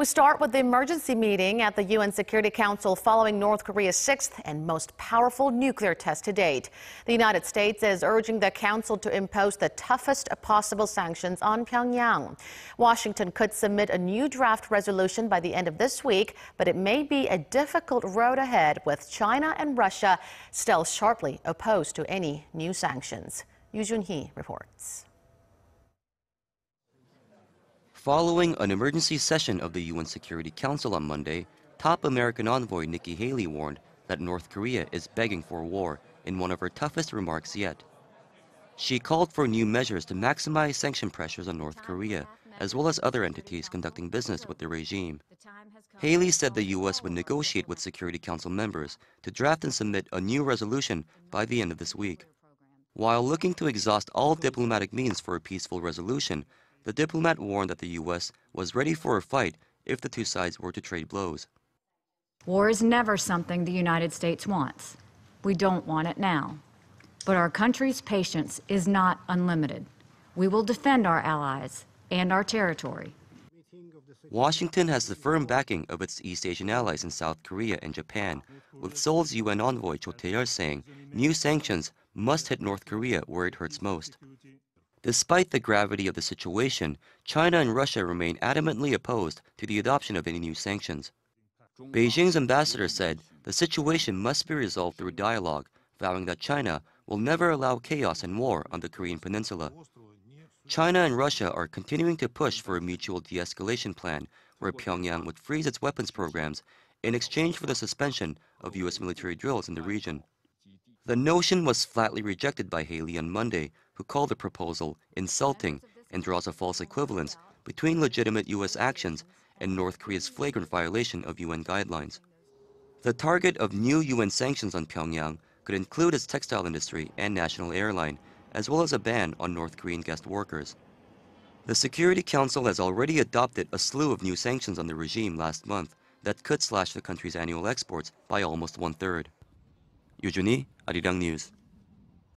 We start with the emergency meeting at the UN Security Council following North Korea's sixth and most powerful nuclear test to date. The United States is urging the Council to impose the toughest possible sanctions on Pyongyang. Washington could submit a new draft resolution by the end of this week, but it may be a difficult road ahead with China and Russia still sharply opposed to any new sanctions. Joonhee reports. Following an emergency session of the UN Security Council on Monday, top American envoy Nikki Haley warned that North Korea is begging for war in one of her toughest remarks yet. She called for new measures to maximize sanction pressures on North Korea, as well as other entities conducting business with the regime. Haley said the U.S. would negotiate with Security Council members to draft and submit a new resolution by the end of this week. While looking to exhaust all diplomatic means for a peaceful resolution, the diplomat warned that the U.S. was ready for a fight if the two sides were to trade blows. War is never something the United States wants. We don't want it now. But our country's patience is not unlimited. We will defend our allies and our territory. Washington has the firm backing of its East Asian allies in South Korea and Japan, with Seoul's UN envoy Cho Tae-yeol saying new sanctions must hit North Korea where it hurts most. Despite the gravity of the situation, China and Russia remain adamantly opposed to the adoption of any new sanctions. Beijing's ambassador said the situation must be resolved through dialogue, vowing that China will never allow chaos and war on the Korean peninsula. China and Russia are continuing to push for a mutual de-escalation plan where Pyongyang would freeze its weapons programs in exchange for the suspension of U.S. military drills in the region. The notion was flatly rejected by Haley on Monday, who called the proposal insulting and draws a false equivalence between legitimate U.S. actions and North Korea's flagrant violation of UN guidelines. The target of new UN sanctions on Pyongyang could include its textile industry and national airline, as well as a ban on North Korean guest workers. The Security Council has already adopted a slew of new sanctions on the regime last month that could slash the country's annual exports by almost one-third. Joonhee, Arirang News.